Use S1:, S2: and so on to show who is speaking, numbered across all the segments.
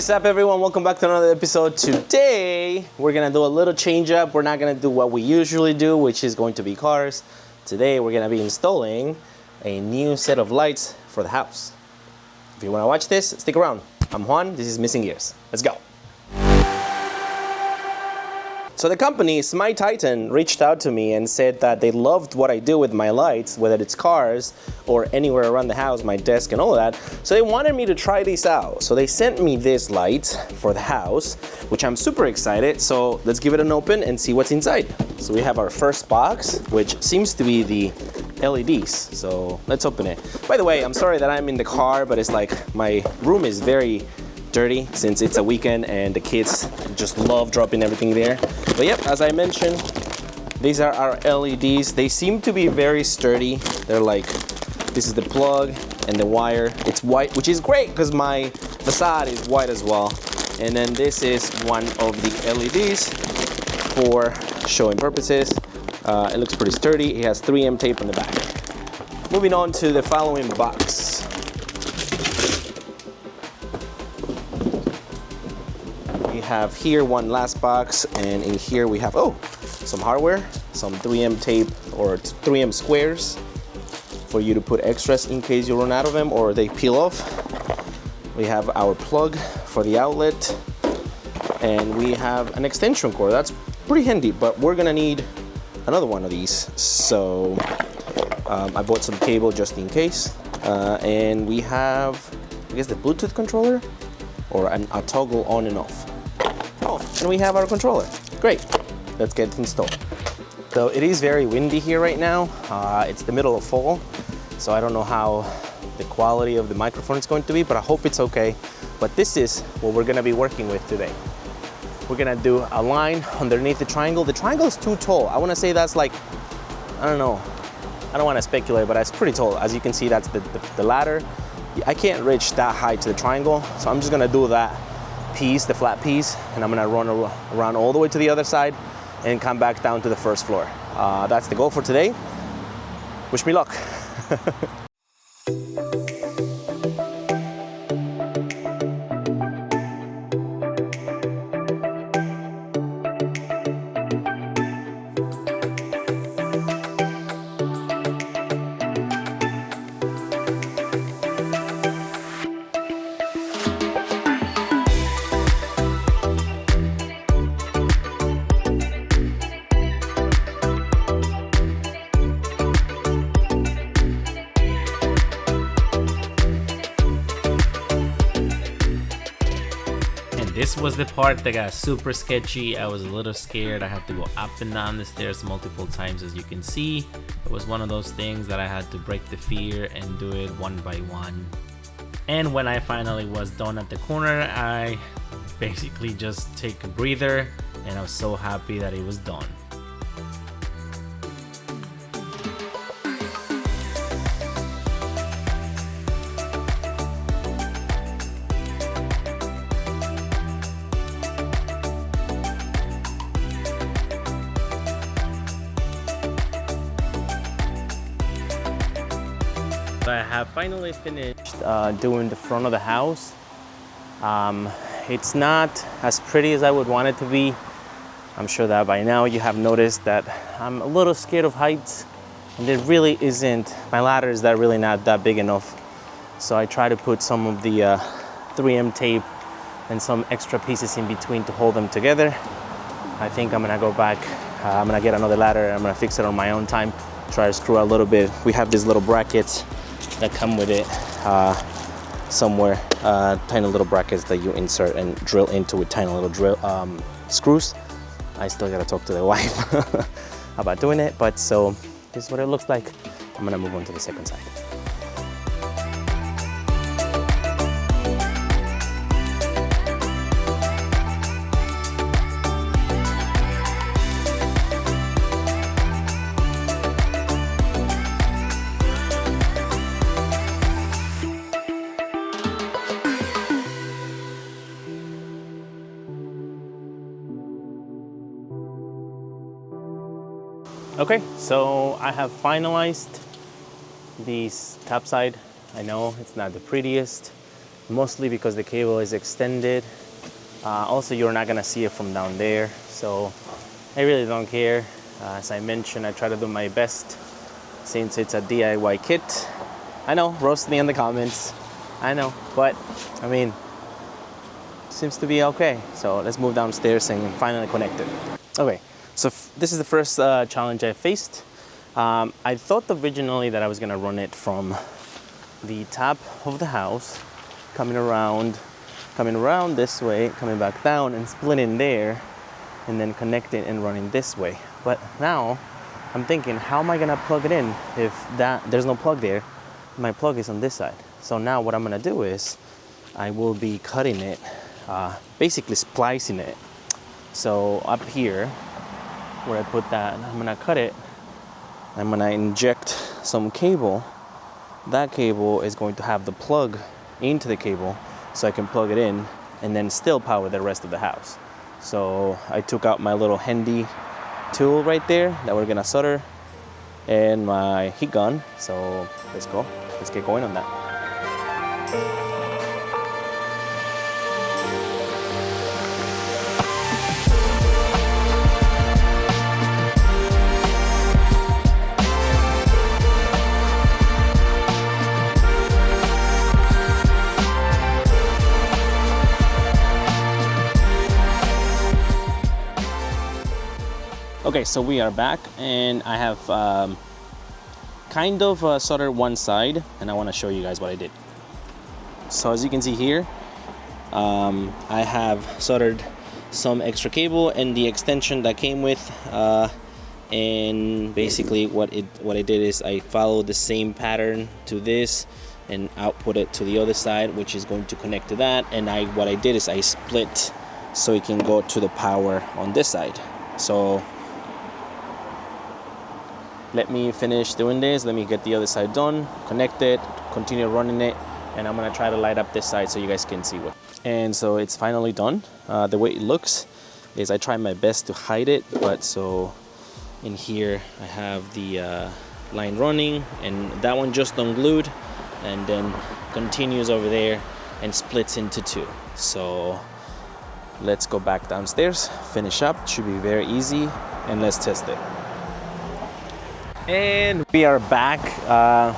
S1: What's up, everyone? Welcome back to another episode. Today, we're gonna do a little change up. We're not gonna do what we usually do, which is going to be cars. Today, we're gonna be installing a new set of lights for the house. If you wanna watch this, stick around. I'm Juan, this is Missing Gears. Let's go. So the company, Smaitytan, reached out to me and said that they loved what I do with my lights, whether it's cars or anywhere around the house, my desk and all of that. So they wanted me to try these out. So they sent me this light for the house, which I'm super excited. So let's give it an open and see what's inside. So we have our first box, which seems to be the LEDs. So let's open it. By the way, I'm sorry that I'm in the car, but it's like my room is very dirty since it's a weekend and the kids just love dropping everything there. But yep, as I mentioned, these are our LEDs. They seem to be very sturdy. They're like, this is the plug and the wire. It's white, which is great because my facade is white as well. And then this is one of the LEDs for showing purposes. It looks pretty sturdy. It has 3M tape on the back. Moving on to the following box. We have here one last box, and in here we have, some hardware, some 3M tape or 3M squares for you to put extras in case you run out of them or they peel off. We have our plug for the outlet, and we have an extension cord. That's pretty handy, but we're gonna need another one of these. So I bought some cable just in case. And we have, I guess, the Bluetooth controller or a toggle on and off. Oh, and we have our controller. Great, let's get it installed. So it is very windy here right now. It's the middle of fall, so I don't know how the quality of the microphone is going to be, but I hope it's okay. But this is what we're gonna be working with today. We're gonna do a line underneath the triangle. The triangle is too tall. I wanna say that's like, I don't know. I don't wanna speculate, but it's pretty tall. As you can see, that's the ladder. I can't reach that high to the triangle, so I'm just gonna do that piece, the flat piece, and I'm gonna run around all the way to the other side and come back down to the first floor. That's the goal for today. Wish me luck.
S2: This was the part that got super sketchy. I was a little scared. I had to go up and down the stairs multiple times, as you can see. It was one of those things that I had to break the fear and do it one by one. And when I finally was done at the corner, I basically just take a breather, and I was so happy that it was done. I have finally finished doing the front of the house. It's not as pretty as I would want it to be. I'm sure that by now you have noticed that I'm a little scared of heights, and it really isn't. My ladder is really not that big enough. So I try to put some of the 3M tape and some extra pieces in between to hold them together. I think I'm gonna go back. I'm gonna get another ladder. I'm gonna fix it on my own time. Try to screw a little bit. We have these little brackets that come with it somewhere, tiny little brackets that you insert and drill into with tiny little screws. I still gotta talk to the wife about doing it, but so this is what it looks like. I'm gonna move on to the second side. Okay, so I have finalized this top side. I know it's not the prettiest, mostly because the cable is extended Also, you're not gonna see it from down there, so I really don't care. As I mentioned, I try to do my best since it's a DIY kit. I know, roast me in the comments. I know, but I mean, seems to be okay. So let's move downstairs and finally connect it. Okay, so this is the first challenge I faced. I thought originally that I was gonna run it from the top of the house, coming around this way, coming back down and splitting there, and then connecting and running this way. But now I'm thinking, how am I gonna plug it in if there's no plug there? My plug is on this side. So now what I'm gonna do is I will be cutting it, basically splicing it. So up here where I put that, I'm gonna cut it. I'm gonna inject some cable. That cable is going to have the plug into the cable so I can plug it in and then still power the rest of the house. So I took out my little handy tool right there that we're gonna solder and my heat gun. So let's go. Let's get going on that. Okay, so we are back and I have kind of soldered one side and I want to show you guys what I did. So as you can see here, I have soldered some extra cable and the extension that came with, and basically what I did is I followed the same pattern to this and output it to the other side, which is going to connect to that. And what I did is I split so it can go to the power on this side. So let me finish doing this, let me get the other side done, connect it, continue running it, and I'm gonna try to light up this side so you guys can see what. And so it's finally done. The way it looks is I try my best to hide it, but so in here I have the line running and that one just unglued and then continues over there and splits into two. So let's go back downstairs, finish up, should be very easy, and let's test it. And we are back.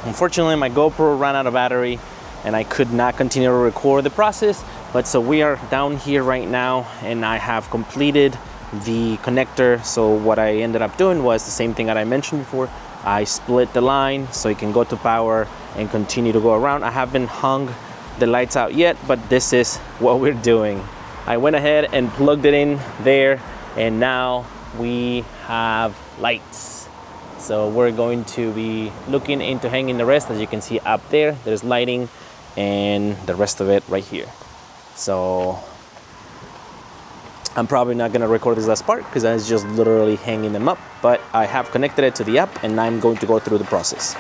S2: Unfortunately, my GoPro ran out of battery and I could not continue to record the process. But so we are down here right now and I have completed the connector. So what I ended up doing was the same thing that I mentioned before. I split the line so it can go to power and continue to go around. I haven't hung the lights out yet, but this is what we're doing. I went ahead and plugged it in there and now we have lights. So we're going to be looking into hanging the rest. As you can see up there, there's lighting and the rest of it right here. So I'm probably not gonna record this last part because I was just literally hanging them up, but I have connected it to the app and I'm going to go through the process.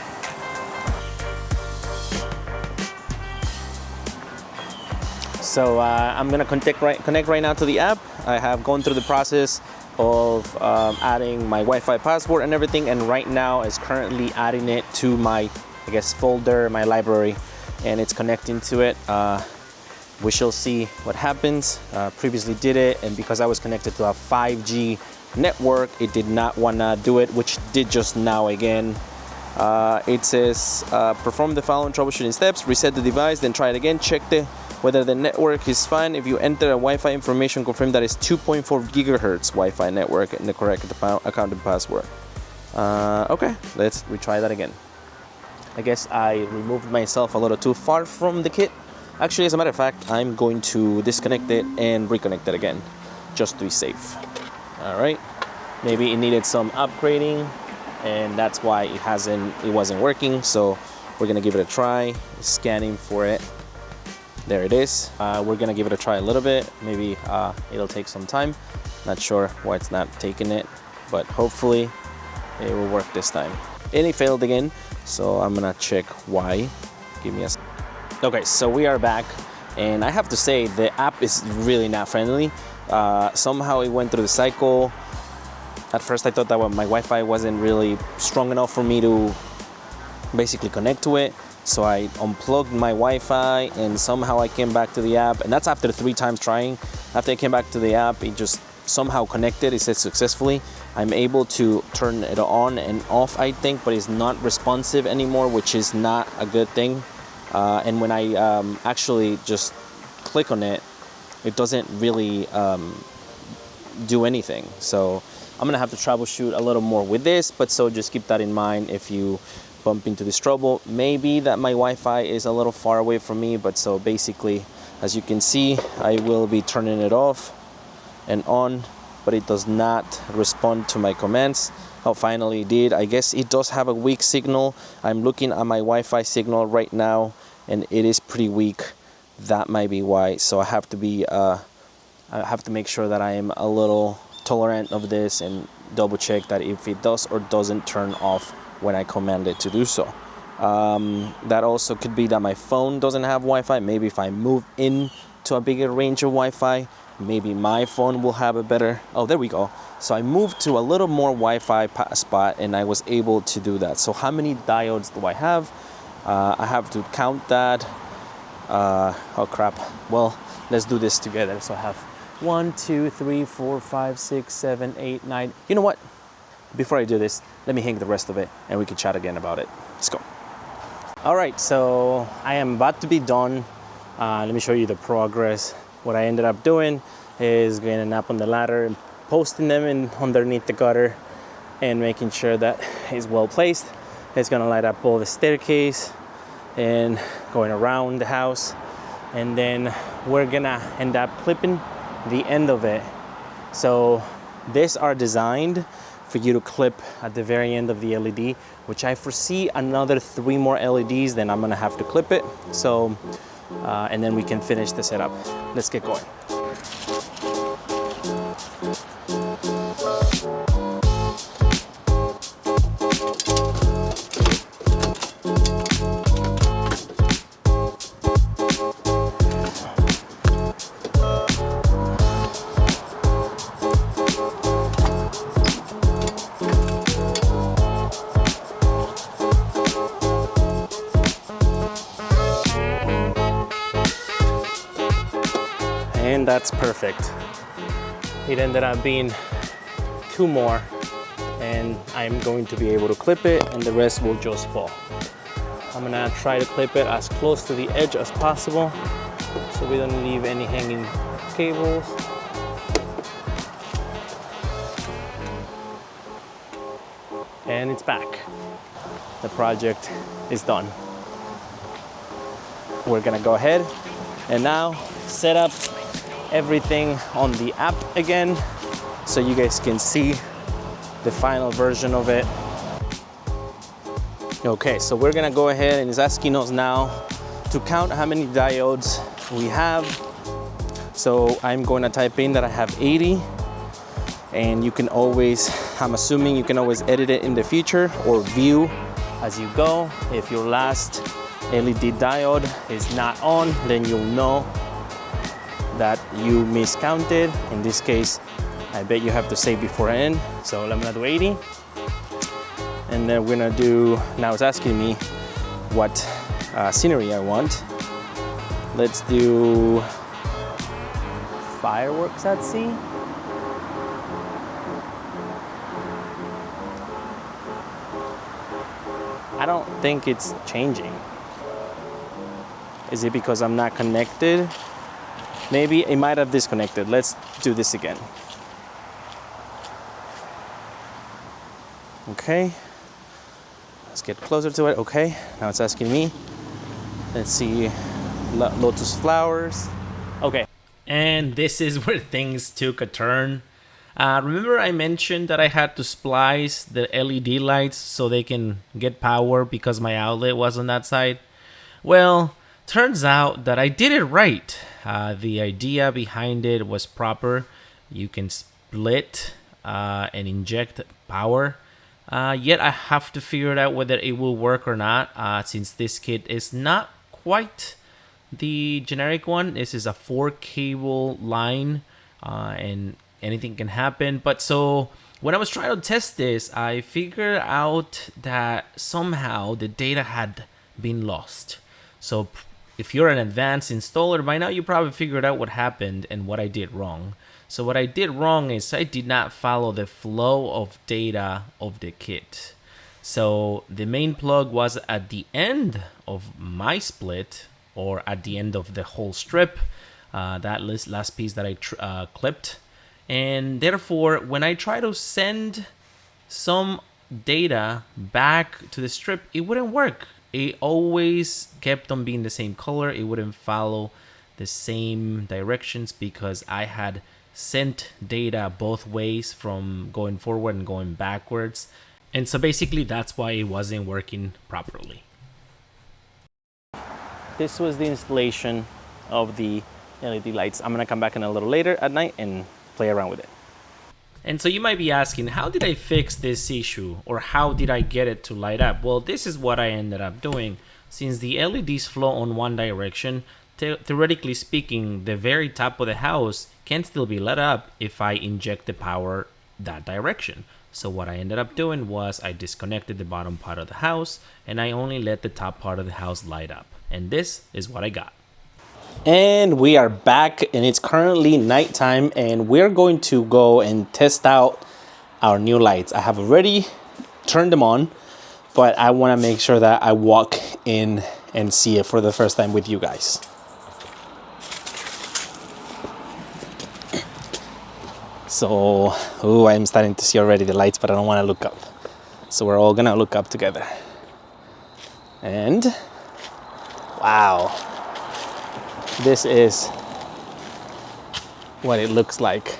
S2: So I'm gonna connect right now to the app. I have gone through the process of adding my Wi-Fi password and everything, and right now is currently adding it to my, I guess, folder, my library, and it's connecting to it. We shall see what happens. Previously did it, and because I was connected to a 5G network, it did not wanna do it, which did just now again. It says, perform the following troubleshooting steps, reset the device, then try it again, check whether the network is fine. If you enter a Wi-Fi information, confirm that it's 2.4 gigahertz Wi-Fi network and the correct account and password. Okay, let's retry that again. I guess I removed myself a little too far from the kit. Actually, as a matter of fact, I'm going to disconnect it and reconnect it again, just to be safe. All right, maybe it needed some upgrading and that's why it wasn't working. So we're gonna give it a try, scanning for it. There it is. We're gonna give it a try a little bit. Maybe it'll take some time. Not sure why it's not taking it, but hopefully it will work this time. And it failed again, so I'm gonna check why. Give me a second. Okay, so we are back, and I have to say the app is really not friendly. Somehow it went through the cycle. At first I thought that my Wi-Fi wasn't really strong enough for me to basically connect to it.
S1: So I unplugged my Wi-Fi and somehow I came back to the app, and that's after 3 times trying. After I came back to the app, it just somehow connected. It says successfully. I'm able to turn it on and off, I think, but it's not responsive anymore, which is not a good thing. And when I actually just click on it, it doesn't really do anything. So I'm gonna have to troubleshoot a little more with this, but so just keep that in mind if you bump into this trouble. Maybe that my Wi-Fi is a little far away from me, but so basically, as you can see, I will be turning it off and on, but it does not respond to my commands. Oh, finally it did. I guess it does have a weak signal. I'm looking at my Wi-Fi signal right now, and it is pretty weak. That might be why. So I have to be I have to make sure that I am a little tolerant of this and double check that if it does or doesn't turn off when I command it to do so. That also could be that my phone doesn't have Wi-Fi. Maybe if I move in to a bigger range of Wi-Fi, maybe my phone will have a better, oh, there we go. So I moved to a little more Wi-Fi spot and I was able to do that. So how many diodes do I have? I have to count that. Oh crap. Well, let's do this together. So I have 1, 2, 3, 4, 5, 6, 7, 8, 9. You know what? Before I do this, let me hang the rest of it and we can chat again about it. Let's go. All right, so I am about to be done. Let me show you the progress. What I ended up doing is getting a nap on the ladder and posting them in underneath the gutter and making sure that it's well placed. It's gonna light up all the staircase and going around the house. And then we're gonna end up clipping the end of it. So these are designed for you to clip at the very end of the LED, which I foresee another 3 more LEDs, then I'm gonna have to clip it. So, and then we can finish the setup. Let's get going. And that's perfect. It ended up being 2 more, and I'm going to be able to clip it and the rest will just fall. I'm gonna try to clip it as close to the edge as possible so we don't leave any hanging cables. And it's back. The project is done. We're gonna go ahead and now set up everything on the app again so you guys can see the final version of it. Okay, so we're gonna go ahead and it's asking us now to count how many diodes we have. So I'm going to type in that I have 80, and you can always, I'm assuming you can always edit it in the future or view as you go. If your last LED diode is not on, then you'll know that you miscounted. In this case, I bet you have to say before end. So I'm gonna do 80. And then we're gonna do, now it's asking me what scenery I want. Let's do fireworks at sea. I don't think it's changing. Is it because I'm not connected? Maybe it might have disconnected. Let's do this again. Okay, let's get closer to it. Okay, now it's asking me. Let's see, lotus flowers. Okay, and this is where things took a turn. Remember I mentioned that I had to splice the LED lights so they can get power because my outlet was on that side? Well, turns out that I did it right. The idea behind it was proper. You can split and inject power. Yet I have to figure out whether it will work or not, since this kit is not quite the generic one. This is a 4-cable line, and anything can happen. But so when I was trying to test this, I figured out that somehow the data had
S3: been lost. So if you're an advanced installer, by now you probably figured out what happened and what I did wrong. So what I did wrong is I did not follow the flow of data of the kit. So the main plug was at the end of my split, or at the end of the whole strip, that last piece that I clipped. And therefore, when I try to send some data back to the strip, it wouldn't work. It always kept on being the same color. It wouldn't follow the same directions because I had sent data both ways, from going forward and going backwards. And so basically that's why it wasn't working properly.
S2: This was the installation of the LED lights. I'm gonna come back in a little later at night and play around with it.
S3: And so you might be asking, how did I fix this issue, or how did I get it to light up? Well, this is what I ended up doing. Since the LEDs flow on one direction, theoretically speaking, the very top of the house can still be lit up if I inject the power that direction. So what I ended up doing was I disconnected the bottom part of the house and I only let the top part of the house light up. And this is what I got.
S1: And we are back, and it's currently nighttime, and we're going to go and test out our new lights. I have already turned them on, but I want to make sure that I walk in and see it for the first time with you guys. So, I'm starting to see already the lights, but I don't want to look up. So we're all gonna look up together. And wow, this is what it looks like.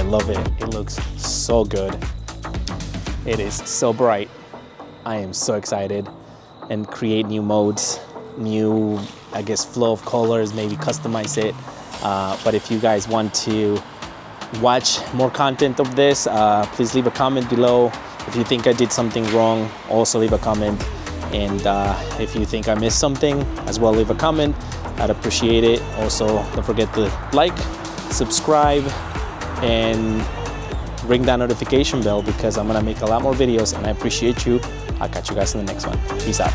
S1: Love it. It looks so good. It is so bright. I am so excited, and create new modes, new, I guess, flow of colors, maybe customize it. But if you guys want to watch more content of this, please leave a comment below. If you think I did something wrong, also leave a comment. And if you think I missed something as well, leave a comment. I'd appreciate it. Also, don't forget to like, subscribe, and ring that notification bell, because I'm gonna make a lot more videos, and I appreciate you. I'll catch you guys in the next one. Peace out.